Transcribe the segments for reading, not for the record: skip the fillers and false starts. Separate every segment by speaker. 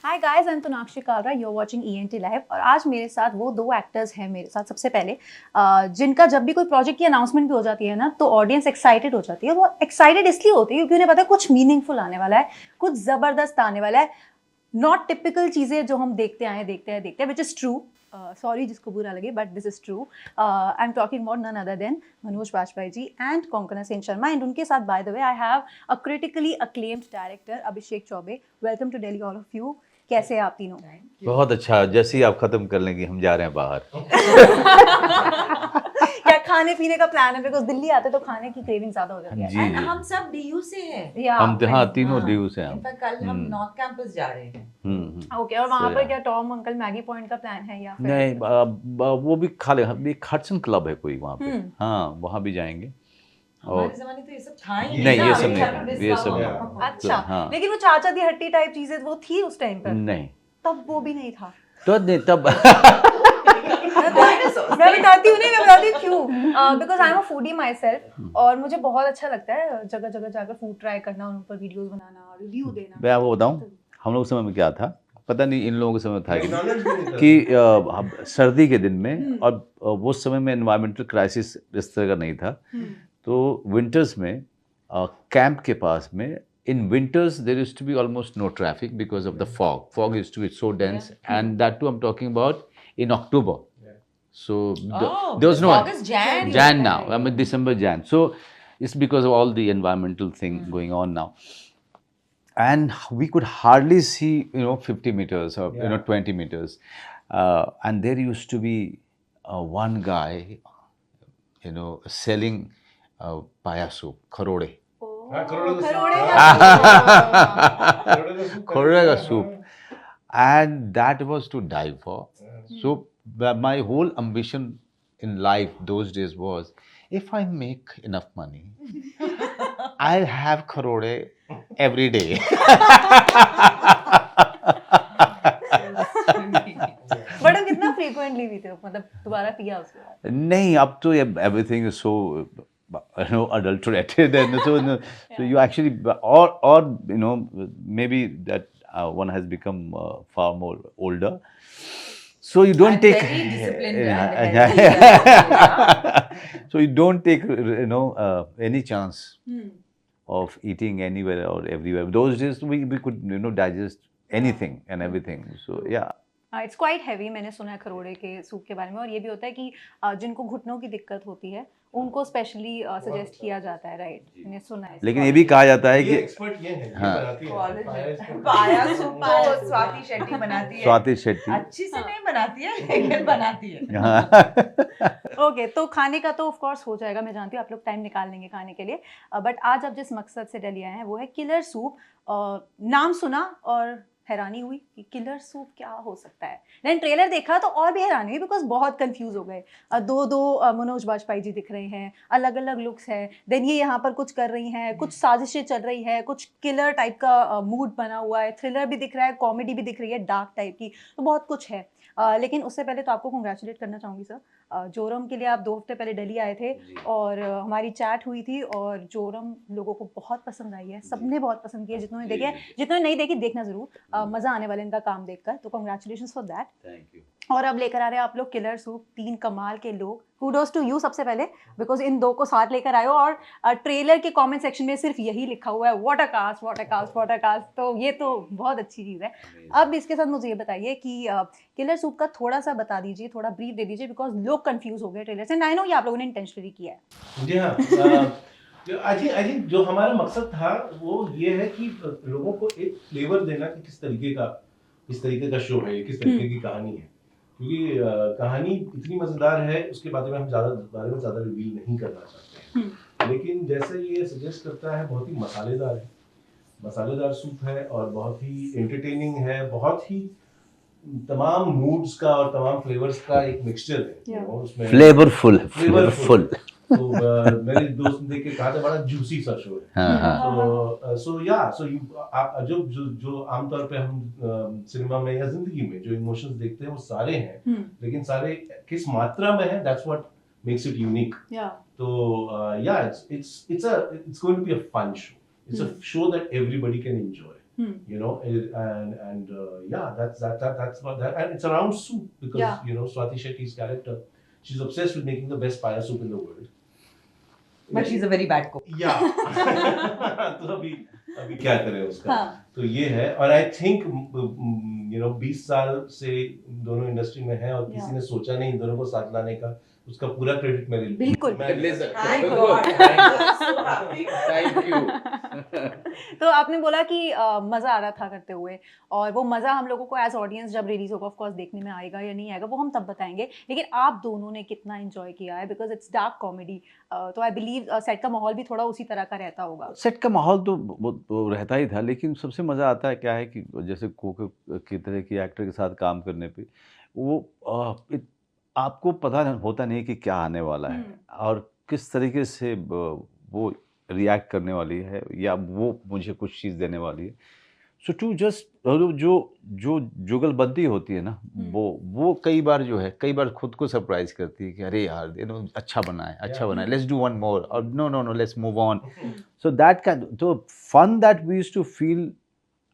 Speaker 1: Hi guys, I am Tonakshi Kalra, you are watching ENT live. और आज मेरे साथ वो दो एक्टर्स हैं मेरे साथ। सबसे पहले जिनका जब भी कोई प्रोजेक्ट की अनाउंसमेंट भी हो जाती है ना, तो ऑडियंस एक्साइटेड हो जाती है। वो एक्साइटेड इसलिए होती है क्योंकि उन्हें पता है कुछ मीनिंगफुल आने वाला है, कुछ ज़बरदस्त आने वाला है। नॉट टिपिकल चीज़ें जो हम देखते हैं विच इज़ ट्रू। सॉरी जिसको बुरा लगे, but this is true. I am talking about none other than Manoj Bajpayee ji and Konkona Sen Sharma. And उनके साथ by the way I have a critically acclaimed director Abhishek Chaubey. Welcome to Delhi all of you. कैसे हैं आप तीनों?
Speaker 2: बहुत अच्छा। जैसे ही आप खत्म कर लेंगे हम जा रहे हैं बाहर।
Speaker 1: क्या खाने पीने का प्लान है? बिकॉज दिल्ली आते तो खाने की क्रेविंग ज्यादा हो जाती है।
Speaker 2: जी जी,
Speaker 3: हम सब डीयू से हैं।
Speaker 2: हम तीनों डीयू से हैं।
Speaker 3: इनफैक्ट कल हम नॉर्थ कैंपस जा रहे हैं।
Speaker 1: ओके, और वहाँ पर क्या टॉम अंकल मैगी पॉइंट का प्लान है या फिर
Speaker 2: नहीं, वो भी खा ले। एक हडसन क्लब है कोई वहाँ पे, हाँ वहाँ भी जाएंगे।
Speaker 3: हमारे ज़माने तो ये सब था ही
Speaker 2: नहीं,
Speaker 3: ना,
Speaker 2: ये सब
Speaker 3: अभी
Speaker 2: नहीं, ये सब
Speaker 3: नहीं।
Speaker 1: अच्छा,
Speaker 2: हाँ।
Speaker 1: लेकिन वो चाचा दी हट्टी टाइप चीजें वो थी उस टाइम पर?
Speaker 2: नहीं,
Speaker 1: तब वो भी नहीं था।
Speaker 2: तो नहीं तब
Speaker 1: मैं बताती हूँ क्यों। Because I am a foodie my self, और मुझे बहुत अच्छा लगता है जगह जगह जाकर फूड ट्राई करना, उन पर वीडियोस बनाना, रिव्यू देना।
Speaker 2: मैं आपको बताऊँ, हम लोग समय में क्या था पता नहीं, इन लोगों के समय था कि सर्दी के दिन में, और वो समय में एनवायरमेंटल क्राइसिस इस तरह का नहीं था। तो विंटर्स में कैंप के पास में, in winters there used to be almost no traffic because of the fog used to be so dense, and that too I'm talking about in October. So there was no
Speaker 3: August,
Speaker 2: Jan now, I mean December, Jan. So it's because of all the environmental thing going on now, and we could hardly see 50 meters or 20 meters, and there used to be one guy selling paya soup, kharode. Korea ka soup, and that was to die for. So my whole ambition in life those days was, if I make enough money, I'll have kharode every day.
Speaker 1: But हम कितना frequently पीते हो, मतलब दोबारा पिया उसके बाद?
Speaker 2: नहीं, अब तो everything is so adulterated, and so you actually, or maybe that one has become far more older, so you don't take
Speaker 3: very disciplined and healthy.
Speaker 2: so you don't take any chance of eating anywhere or everywhere. Those days we could digest anything and everything. So yeah.
Speaker 1: It's quite heavy. मैंने सुना है खरोड़े के soup के बारे में, और ये भी होता है कि जिनको घुटनों की दिक्कत होती है उनको स्पेशली सजेस्ट किया जाता है, राइट? मैंने सुना है।
Speaker 2: लेकिन ये भी कहा जाता है कि
Speaker 4: एक्सपर्ट ये है,
Speaker 2: हाँ,
Speaker 3: पाया सूप तो स्वाति शेट्टी बनाती है।
Speaker 2: स्वाति शेट्टी
Speaker 3: अच्छी से नहीं बनाती है, लेकिन बनाती है।
Speaker 1: ओके, तो खाने का तो ऑफ कोर्स हो जाएगा, मैं जानती हूँ आप लोग टाइम निकाल लेंगे खाने के लिए। बट आज आप जिस मकसद से दिल्ली आए हैं वो है किलर सूप। नाम सुना और हैरानी हुई कि किलर सूप क्या हो सकता है। देन ट्रेलर देखा तो और भी हैरानी हुई, बिकॉज बहुत कंफ्यूज हो गए। दो मनोज बाजपेयी जी दिख रहे हैं, अलग अलग लुक्स हैं। देन ये यहाँ पर कुछ कर रही हैं, कुछ साजिशें चल रही है, कुछ किलर टाइप का मूड बना हुआ है, थ्रिलर भी दिख रहा है, कॉमेडी भी दिख रही है, डार्क टाइप की, तो बहुत कुछ है। लेकिन उससे पहले तो आपको कंग्रेचुलेट करना चाहूँगी सर। जोरम के लिए आप 2 हफ्ते पहले दिल्ली आए थे और हमारी चैट हुई थी, और जोरम लोगों को बहुत पसंद आई है, सबने बहुत पसंद किया। जितनों ने देखे, जितनों ने नहीं देखी, देखना जरूर, मज़ा आने वाला इनका काम देखकर। तो congratulations for that.
Speaker 2: Thank you.
Speaker 1: और अब लेकर आ रहे हैं आप लोग किलर सूप, 3 कमाल के लोग। कुडोज टू यू सबसे पहले, बिकॉज इन 2 को साथ लेकर आए हो, और ट्रेलर के कमेंट सेक्शन में सिर्फ यही लिखा हुआ है, what a cast, what a cast, what a cast. तो ये तो बहुत अच्छी चीज़ है। अब इसके साथ मुझे ये बताइए कि किलर सूप का थोड़ा सा बता दीजिए, थोड़ा ब्रीफ दे दीजिए, बिकॉज लोग कंफ्यूज हो गए ट्रेलर से। आई नो ये आप लोगों ने इंटेंशनली किया है।
Speaker 4: जी हाँ, आई थिंक जो हमारा मकसद था वो ये है कि लोगों को एक फ्लेवर देना कि किस तरीके का शो है, किस तरीके की कहानी है। क्योंकि कहानी इतनी मजेदार है, उसके बारे में हम ज़्यादा रिवील नहीं करना चाहते हैं। लेकिन जैसे ये सजेस्ट करता है, बहुत ही मसालेदार सूप है, और बहुत ही एंटरटेनिंग है, बहुत ही तमाम मूड्स का और तमाम फ्लेवर्स का एक मिक्सचर है। और उसमें फ्लेवरफुल। तो मेरे दोस्त ने देख के कहा था बड़ा जूसी सा शो है। आप जो आमतौर पे हम सिनेमा में या जिंदगी में जो इमोशंस देखते हैं वो सारे हैं, लेकिन सारे किस मात्रा में है, that's what makes it unique. तो it's going to be a fun show. It's a show that everybody can enjoy. you know, and yeah, that's what that, and it's around soup because you know Swati Shetty's character, she's obsessed with making the best paya soup in the world.
Speaker 3: But she's a very bad cook.
Speaker 4: Yeah. तो अभी क्या करें उसका? तो ये है और I think you know 20 साल से दोनों इंडस्ट्री में है और किसी ने सोचा नहीं इन दोनों को साथ लाने का, उसका पूरा क्रेडिट मेरे लिए।
Speaker 1: बिल्कुल।
Speaker 2: Thank you.
Speaker 1: तो आपने बोला कि मजा आ रहा था करते हुए, और वो मजा हम लोगों को एज ऑडियंस जब रिलीज होगा ऑफ कोर्स देखने में आएगा या नहीं आएगा वो हम तब बताएंगे, लेकिन आप दोनों ने कितना एंजॉय किया है बिकॉज इट्स डार्क कॉमेडी, तो आई बिलीव सेट का माहौल भी थोड़ा उसी तरह का रहता होगा।
Speaker 2: सेट का माहौल तो वो रहता ही था, लेकिन सबसे मज़ा आता है क्या है कि जैसे कोक की तरह की एक्टर के साथ काम करने पे वो आपको पता होता नहीं कि क्या आने वाला है और किस तरीके से वो रिएक्ट करने वाली है या वो मुझे कुछ चीज़ देने वाली है। सो टू जस्ट जो जुगलबंदी होती है ना, वो कई बार खुद को सरप्राइज करती है कि अरे यार अच्छा बना है, लेट्स डू वन मोर, और no let's move on. So that का तो fun that we used to feel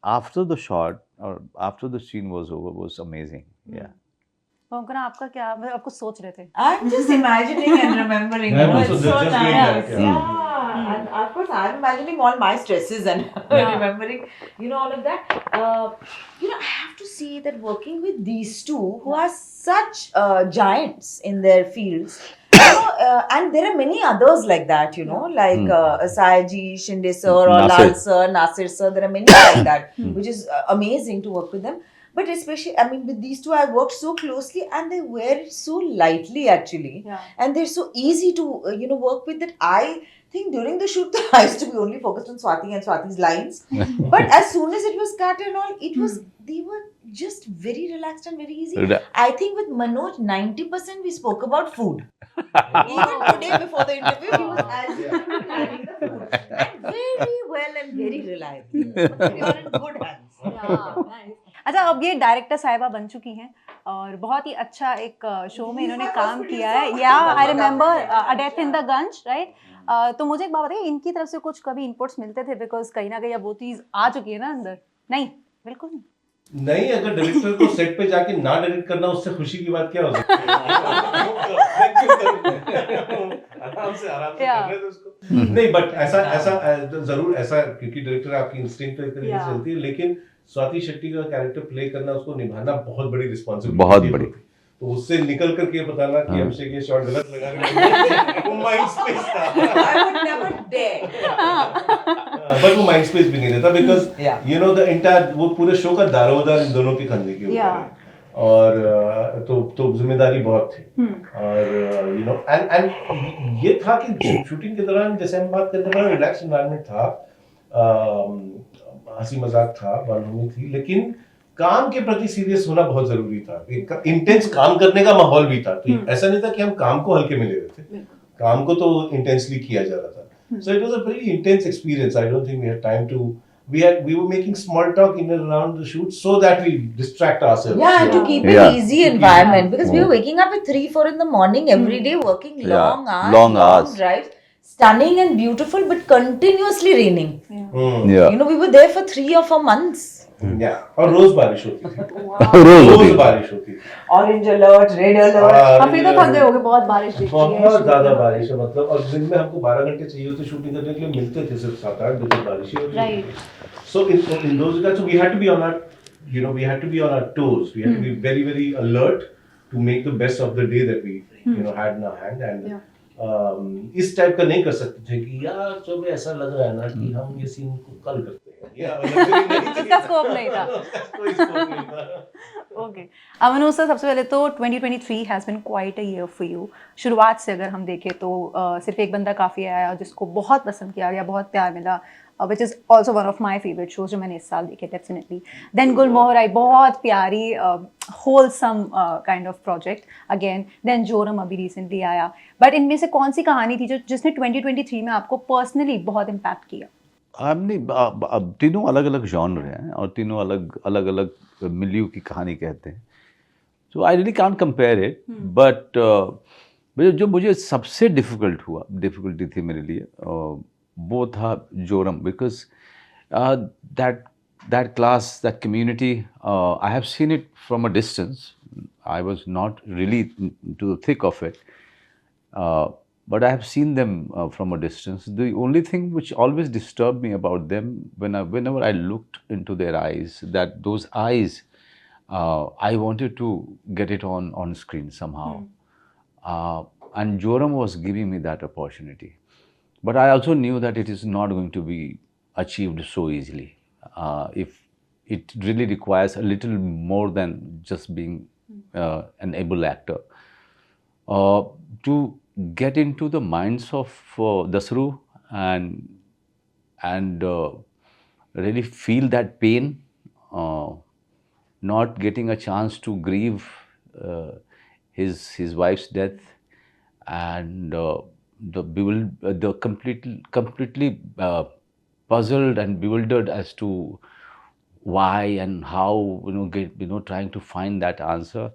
Speaker 2: after the shot और after the scene was amazing. या
Speaker 1: कोंकणा आपका क्या, आप कुछ सोच रहे थे?
Speaker 3: I'm just imagining and remembering.
Speaker 4: Yeah,
Speaker 3: You know,
Speaker 4: so
Speaker 3: it's so
Speaker 4: just doing
Speaker 3: nice.
Speaker 4: that,
Speaker 3: Yeah. And of course, I'm imagining all my stresses and remembering, you know, all of that. You know, I have to see that working with these two who are such giants in their fields. You know, and there are many others like that, you know, like Saiji, Shinde sir, or Lal sir, Nasir sir. There are many like that, which is amazing to work with them. But especially, I mean, with these two, I worked so closely, and they wear it so lightly, actually, and they're so easy to, you know, work with. That I think during the shoot, I used to be only focused on Swati and Swati's lines. But as soon as it was cut and all, it was they were just very relaxed and very easy. I think with Manoj, 90% we spoke about food. Even today before the interview, he was as usual planning the food, and very well and very reliable. We were in good hands.
Speaker 1: अच्छा, अब ये director साहिबा बन चुकी हैं और बहुत ही अच्छा एक शो में इन्होंने काम किया है। या I remember a death in the Ganj, right? तो मुझे एक बात बताइए, इनकी तरफ से कुछ कभी इनपुट्स मिलते थे? बिकॉज कहीं ना कहीं अब वो चीज़ आ चुकी है ना अंदर। नहीं, बिल्कुल
Speaker 4: नहीं। अगर डायरेक्टर को सेट पे जाके ना डायरेक्ट करना उससे खुशी की बात क्या हो सकती है? आराम से करने दो उसको। नहीं, बट ऐसा जरूर ऐसा, क्योंकि डायरेक्टर आपकी इंस्टिंक्ट एक तरीके से चलती है, लेकिन स्वाति शेट्टी का कैरेक्टर प्ले करना, उसको निभाना बहुत बड़ी रिस्पॉन्सिबिलिटी, बहुत बड़ी। तो उससे निकल करके बताना कि अभिषेक ये शॉट गलत लगा रहे हैं, वो माइंड स्पेस था।
Speaker 3: I would never dare.
Speaker 4: But वो माइंड स्पेस भी नहीं देता because you know the entire वो पूरे शो का दारोमदार इन दोनों के कंधे के ऊपर है, और तो जिम्मेदारी बहुत थी। और यू नो एंड ये था कि शूटिंग के दौरान जैसे हम बात करते हैं, रिलैक्स एनवायरनमेंट था, हंसी मजाक था, बालूमी थी, लेकिन काम के प्रति सीरियस होना बहुत जरूरी था। एक इंटेंस काम करने का माहौल भी था। तो ऐसा नहीं था कि हम काम को हल्के में ले रहे थे, काम को तो इंटेंसली किया जा रहा था। So it was a very intense experience. I don't think we had time to we were making small talk in and around the shoot so that we distract ourselves.
Speaker 3: Yeah, to keep it easy environment, because we were waking up at 3-4 in the morning every day, working long hours, drives, stunning and beautiful, but continuously raining. You know, we were there for 3 or 4 months.
Speaker 4: और रोज बारिश होती थी।
Speaker 2: रोज
Speaker 4: बारिश होती थी।
Speaker 3: Orange alert, red alert.
Speaker 1: हम भी तो थक गए होंगे, बहुत बारिश दिखती है।
Speaker 4: बहुत ज्यादा बारिश है, मतलब, और दिन में हमको 12 घंटे चाहिए होते शूटिंग करने के लिए, मिलते थे सिर्फ 7-8 घंटे, बारिश ही होती थी। So in those regards, so we had to be on our, you know, we had to be on our toes. We had to be very, very alert to make the best of the day that we, you know, had in our hand. And इस type का नहीं कर सकते थे कि यार जब ऐसा लग रहा है ना कि हम ये सीन को कल करते हैं,
Speaker 1: इसका स्कोप नहीं था।
Speaker 4: कोई स्कोप नहीं था।
Speaker 1: ओके, मनोज सर, सबसे पहले तो 2023 has been quite a year for you. शुरुआत से अगर हम देखें तो सिर्फ एक बंदा काफ़ी आया जिसको बहुत पसंद किया गया, बहुत प्यार मिला, which is also one of my favorite shows जो मैंने इस साल देखे डेफिनेटली। देन गुलमोहर आई, बहुत प्यारी wholesome kind of project again। Then Joram अभी रिसेंटली आया। बट इनमें से कौन सी कहानी थी जिसने 2023 में आपको पर्सनली बहुत इम्पैक्ट किया?
Speaker 2: हमने तीनों अलग अलग जॉनर हैं और तीनों अलग अलग मिलियू की कहानी कहते हैं। So I really can't compare it, but जो मुझे सबसे डिफ़िकल्टी थी मेरे लिए वो था Joram, because that that class, that community, I have seen it from a distance. I was not really into the thick of it, but I have seen them from a distance. The only thing which always disturbed me about them, whenever I looked into their eyes, that those eyes, I wanted to get it on screen somehow. And Joram was giving me that opportunity. But I also knew that it is not going to be achieved so easily. If it really requires a little more than just being an able actor. To get into the minds of Dasru and really feel that pain, not getting a chance to grieve his wife's death, and the completely puzzled and bewildered as to why and how, trying to find that answer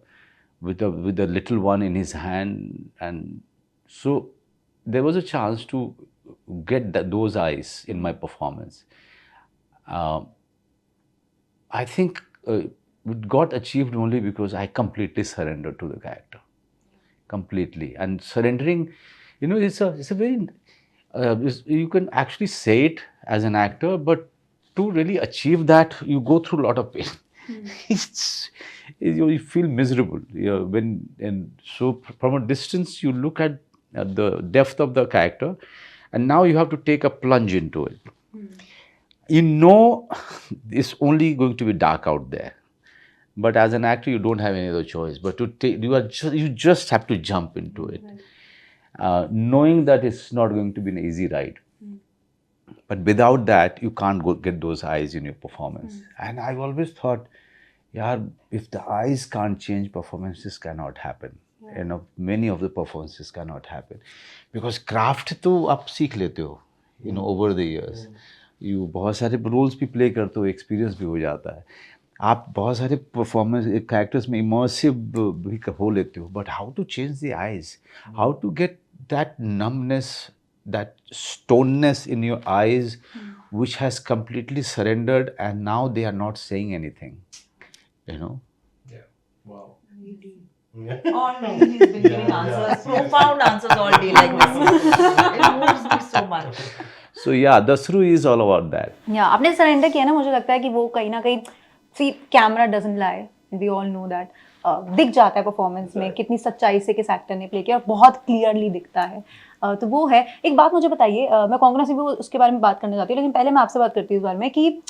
Speaker 2: with the little one in his hand. And so there was a chance to get those eyes in my performance. I think it got achieved only because I completely surrendered to the character. Completely. And surrendering, it's a very, you can actually say it as an actor, but to really achieve that, you go through a lot of pain. You feel miserable. And so from a distance, you look at the depth of the character, and now you have to take a plunge into it. It's only going to be dark out there. But as an actor, you don't have any other choice but to take. You just have to jump into it, knowing that it's not going to be an easy ride. But without that, you can't get those eyes in your performance. And I've always thought, if the eyes can't change, performances cannot happen. Many of the performances cannot happen, because craft तो आप सीख लेते हो, over the years. You बहुत सारे roles भी play करते हो, experience भी हो जाता है. आप बहुत सारे performance characters में immersive भी हो लेते हो. But how to change the eyes? How to get that numbness, that stoneness in your eyes, which has completely surrendered, and now they are not saying anything.
Speaker 4: Yeah. Wow.
Speaker 3: All day he's been giving answers, profound answers all day like this. It moves me so much.
Speaker 2: So yeah, Dasru is all about that.
Speaker 1: Yeah, आपने surrender किया ना, मुझे लगता है कि वो कहीं ना कहीं, see, camera doesn't lie, we all know that. दिख जाता है परफॉर्मेंस में कितनी सच्चाई से किस एक्टर ने प्ले किया, और बहुत क्लियरली दिखता है. तो वो है. एक बात मुझे बताइए, मैं कोंकणा से भी उसके बारे में बात करना चाहती हूँ, लेकिन पहले मैं आपसे बात करती हूँ इस बारे में कि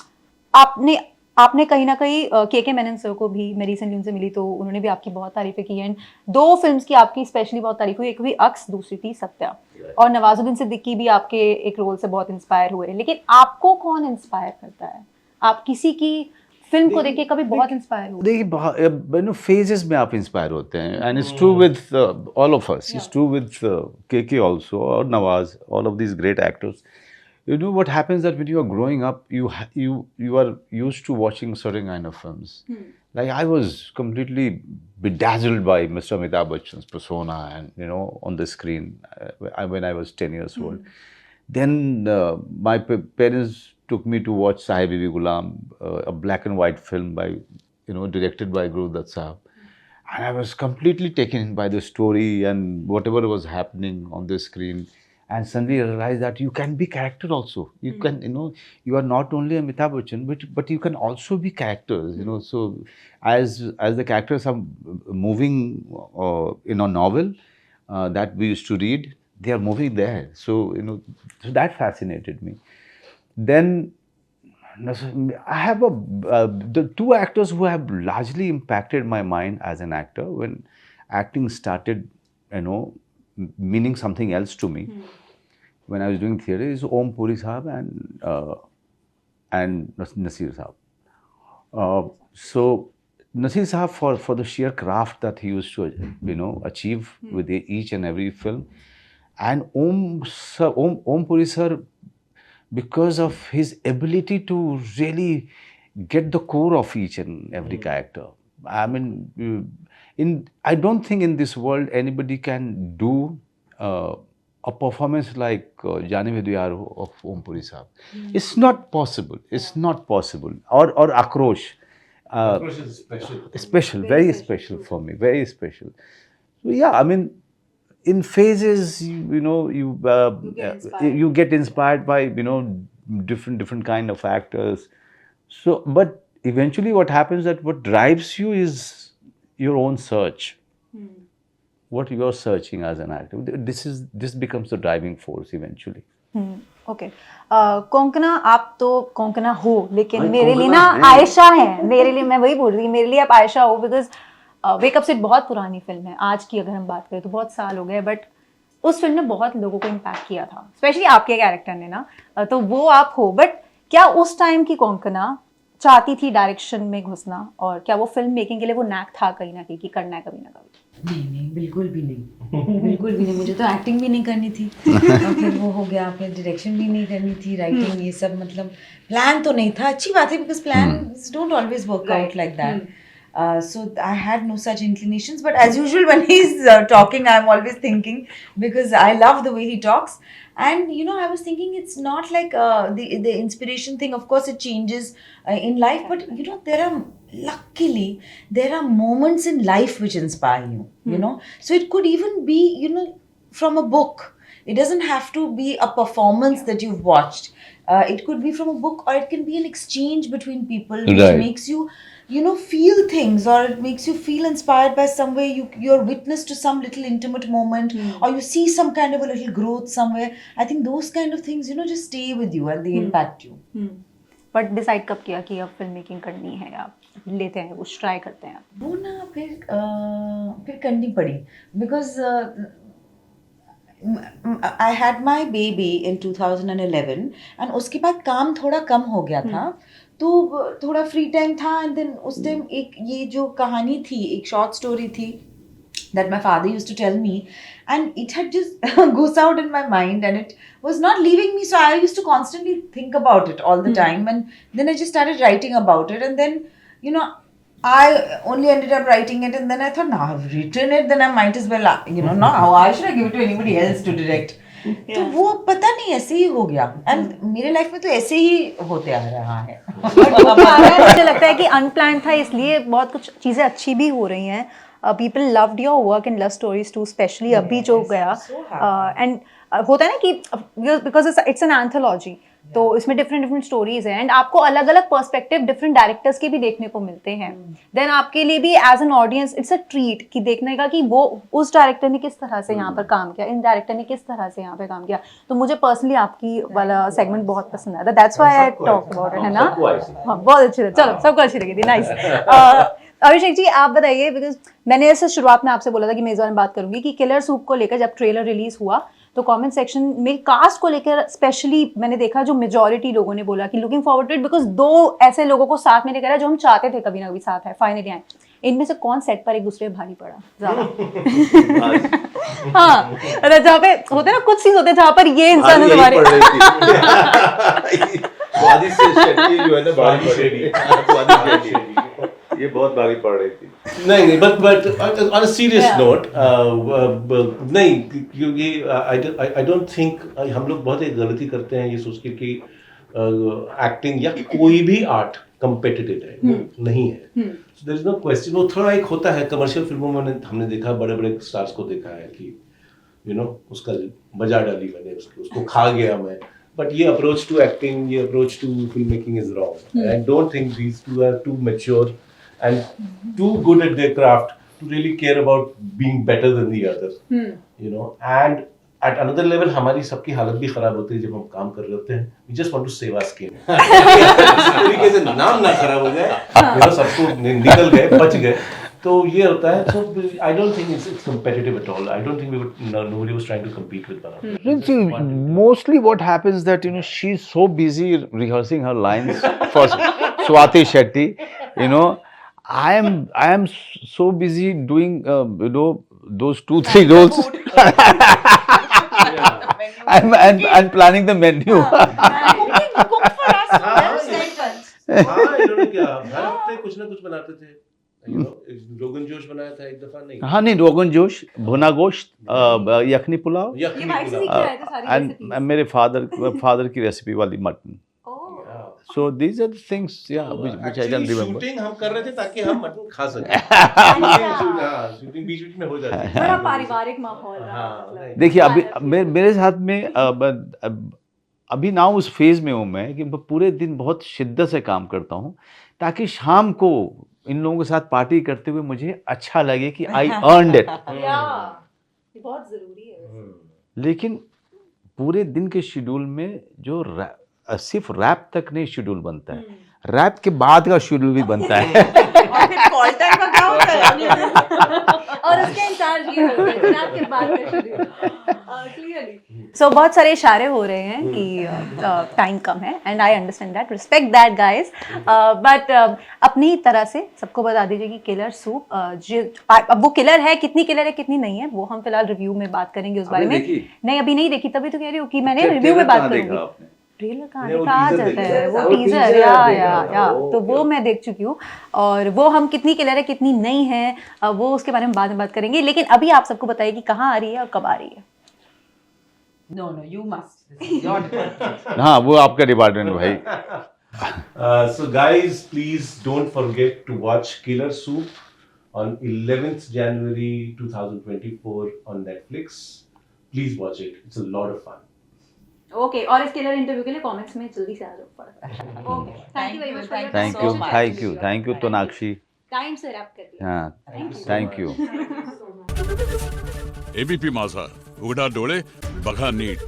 Speaker 1: आपने कहीं ना कहीं के मेनन सर को भी, मैं रिसेंटली उनसे मिली तो उन्होंने भी आपकी बहुत तारीफें की हैं. 2 फिल्म्स की आपकी स्पेशली बहुत तारीफ हुई, एक हुई अक्स, दूसरी थी सत्या. और नवाजुद्दीन सिद्दीकी भी आपके एक रोल से बहुत इंस्पायर हुए. लेकिन आपको कौन इंस्पायर करता है? आप किसी की फिल्म को देख के कभी बहुत इंस्पायर हुए?
Speaker 2: देखिए, फेजेस में आप इंस्पायर होते हैं, and it's true with all of us. It's true with के ऑल्सो, और Nawaz, all of these great actors. What happens that when you are growing up, you are used to watching certain kind of films. Like I was completely bedazzled by Mr. Amitabh Bachchan's persona, and on the screen when I was 10 years old. Then my parents took me to watch Sahib Bibi Ghulam, a black and white film by directed by Guru Dutt Sahab. And I was completely taken in by the story and whatever was happening on the screen. And suddenly I realized that you can be character also. You can, you are not only Amitabh Bachchan, but you can also be characters. So as the characters are moving in a novel that we used to read, they are moving there. So so that fascinated me. Then I have the 2 actors who have largely impacted my mind as an actor when acting started, meaning something else to me. When I was doing theatre, is Om Puri Sahab and Nasir Sahab. So Nasir Sahab, for the sheer craft that he used to achieve with each and every film, and Om Puri Sir, because of his ability to really get the core of each and every character. I mean, I don't think in this world anybody can do a performance like जाने में दो यार of Om Puri साहब, it's not possible. It's not possible. और आक्रोश,
Speaker 4: Approach is special.
Speaker 2: special, very special for me, very special. So yeah, I mean, in phases, you get inspired by different kind of actors. So, but eventually, what happens that what drives you is your own search. What you are searching as an actor. This becomes the driving force eventually.
Speaker 1: Okay Konkona, आप तो कोंकणा हो, लेकिन
Speaker 2: हाँ,
Speaker 1: मेरे लिए
Speaker 2: कोंकणा
Speaker 1: ना
Speaker 2: है।
Speaker 1: आयशा है, मेरे लिए, मैं वही बोल रही थी, मेरे लिए आप आयशा हो, बिकॉज वेकअप से बहुत पुरानी फिल्म है, आज की अगर हम बात करें तो बहुत साल हो गए, बट उस फिल्म ने बहुत लोगों को इम्पैक्ट किया था, स्पेशली आपके कैरेक्टर ने ना, तो वो आप हो। बट क्या उस टाइम की कोंकणा चाहती थी डायरेक्शन में घुसना, और क्या वो फिल्म मेकिंग के लिए वो नैक था कहीं ना कहीं कि करना है कभी ना कभी?
Speaker 3: नहीं, बिल्कुल भी नहीं, बिल्कुल भी नहीं। मुझे तो एक्टिंग भी नहीं करनी थी, और फिर वो हो गया, फिर डायरेक्शन भी नहीं करनी थी, राइटिंग, ये सब, मतलब प्लान तो नहीं था। अच्छी बात है, because plan don't always work out like that. So I had no such inclinations, but as usual when he's talking, I'm always thinking, because I love the way he talks. And I was thinking, it's not like the inspiration thing. Of course, it changes in life, but luckily there are moments in life which inspire you. So it could even be from a book. It doesn't have to be a performance that you've watched. It could be from a book, or it can be an exchange between people which
Speaker 2: Right.
Speaker 3: makes you feel things, or it makes you feel inspired by some way. You're witness to some little intimate moment, or you see some kind of a little growth somewhere. I think those kind of things just stay with you and they impact you.
Speaker 1: But decide कब किया कि अब film making करनी है, आप लेते हैं कुछ ट्राई करते हैं?
Speaker 3: वो ना फिर करनी पड़ी, because I had my baby in 2011, and उसके बाद काम थोड़ा कम हो गया था, तो थोड़ा फ्री टाइम था, एंड देन उस टाइम एक ये जो कहानी थी, एक शॉर्ट स्टोरी थी that my father used to tell me, and it had just goes out in my mind, and it was not leaving me, so I used to constantly think about it all the time, and then I just started writing about it, and then I only ended up writing it, and then I thought, now I've written it, then I might as well, now why should I give it to anybody else to direct? तो वो पता नहीं ऐसे ही हो गया, and मेरे life में तो ऐसे ही होते आ रहा है।
Speaker 1: मुझे लगता है कि अनप्लान्ड था, इसलिए बहुत कुछ चीज़ें अच्छी भी हो रही हैं। People loved your work in love stories too, specially अभी जो गया, एंड होता है ना कि बिकॉज इट्स एन एंथोलॉजी, तो इसमें डिफरेंट स्टोरीज हैं, एंड आपको अलग अलग पर्सपेक्टिव डिफरेंट डायरेक्टर्स के भी देखने को मिलते हैं। देन आपके लिए भी as an audience it's a treat कि देखने का कि वो उस डायरेक्टर ने किस तरह से यहाँ पर काम किया, इन डायरेक्टर ने किस तरह से यहाँ पे काम किया। तो मुझे पर्सनली आपकी वाला सेगमेंट बहुत पसंद आया था, that's why I talk about it, है ना? हाँ, बहुत अच्छी लगी, चलो सबको अच्छी लगी थी, नाइस। अभिषेक जी आप बताइए, बिकॉज मैंने ऐसे शुरुआत में आपसे बोला था कि मैं इस बारे में बात करूंगी कि किलर सूप को लेकर जब ट्रेलर रिलीज हुआ तो कमेंट सेक्शन में कास्ट को लेकर स्पेशली मैंने देखा जो मेजॉरिटी लोगों ने बोला कि looking forward to it, because दो ऐसे लोगों को साथ में लेकर आया जो हम चाहते थे कभी ना कभी साथ है, फाइनली आए। इनमें से कौन सेट पर एक दूसरे पे भारी पड़ा ज्यादा? हाँ, जहाँ पे होते हैं ना कुछ सीन होते हैं जहाँ पर ये इंसान हमारे
Speaker 2: ये बहुत भारी पड़ रही थी।
Speaker 4: नहीं, but on a serious note, नहीं, क्योंकि आई डोंट थिंक हम लोग बहुत एक गलती करते हैं ये सोच के कि एक्टिंग या कोई भी आर्ट कम्पिटिटिव है, वो नहीं है। So there is no question. वो थोड़ा एक होता है कमर्शियल फिल्मों में हमने देखा, बड़े बड़े स्टार्स को देखा है कि उसका बजा डाली मैंने, उसको खा गया मैं। But ये approach to acting, ये approach to filmmaking is wrong. I don't think these two are too mature and too good at their craft to really care about being better than the other. And at another level, हमारी सबकी हालत भी खराब होती है जब हम काम कर रहे होते हैं. We just want to save our skin. इस तरीके से नाम ना खराब हो जाए, सबको निकल गए, बच गए. तो ये होता है. So I don't think it's competitive at all. I don't think nobody was trying to compete with one another.
Speaker 2: Mostly what happens that she's so busy rehearsing her lines for Swati Shetty. I am so busy doing those 2-3 roles. I'm planning the menu.
Speaker 3: Cook for us.
Speaker 4: हाँ, इन्होंने क्या हर हफ्ते कुछ ना कुछ बनाते थे. रोगन जोश बनाया था एक दफा, नहीं?
Speaker 2: हाँ नहीं, रोगन जोश, भुना गोश्त, यखनी पुलाव,
Speaker 1: ये भाई से सीख के आए थे सारी
Speaker 2: एंड
Speaker 1: रेसिपीज?
Speaker 2: मेरे फादर की रेसिपी वाली mutton.
Speaker 1: Oh,
Speaker 2: So these are the things, yeah, which I can remember.
Speaker 4: Shooting हम कर रहे थे ताकि हम मटन खा सकें. शूटिंग बीच में हो जाती है.
Speaker 1: बड़ा पारिवारिक माहौल रहा
Speaker 4: हाँ,
Speaker 1: मतलब.
Speaker 2: देखिए अभी मेरे साथ में अभी ना उस फेज में हूँ मैं कि मैं पूरे दिन बहुत शिद्दत से काम करता हूँ ताकि शाम को इन लोगों के साथ पार्टी करते हुए मुझे अच्छा लगे कि आई अर्नड इट.
Speaker 1: या ये बहुत जरूरी है वैसे.
Speaker 2: लेकिन पूरे दिन के शेड्यूल में जो सिर्फ रैप तक नहीं शेड्यूल बनता है, रैप के बाद का शेड्यूल भी बनता है.
Speaker 3: और फिर कॉल टाइम का क्या होता है अगले दिन?
Speaker 1: और उसके इंचार्ज ये होते हैं फिर आपके बाद में शेड्यूल क्लियरली. सो बहुत सारे इशारे हो रहे हैं कि टाइम कम है and I understand that, respect that guys, but अपनी तरह से सबको बता दीजिए कि किलर सूप अब वो किलर है कितनी नहीं है वो हम फिलहाल रिव्यू में बात करेंगे उस बारे में. नहीं अभी नहीं देखी, तभी तो कह रही हूँ कि मैंने रिव्यू में बात करूंगी. ट्रेलर कहाँ जाता है वो टीजर, या तो वो मैं देख चुकी हूँ और वो हम कितनी क्लियर है कितनी नहीं है वो उसके बारे में बाद में बात करेंगे. लेकिन अभी आप सबको बताइए कि कहाँ आ रही है और कब आ रही है.
Speaker 3: No, you must. This is your department.
Speaker 2: हाँ वो आपका डिपार्टमेंट भाई.
Speaker 4: So guys, please don't forget to watch Killer Soup on 11th January 2024 on Netflix. Please watch it. It's a lot of fun.
Speaker 1: Okay और इस killer interview के लिए comments में जल्दी से आ जाओ फटाफट. Okay thank you very much.
Speaker 2: Thank you Tonakshi.
Speaker 1: Time से रैप कर दिया.
Speaker 2: हाँ थैंक यू.
Speaker 5: एबीपी माझा, उघडा डोळे बघा नीट.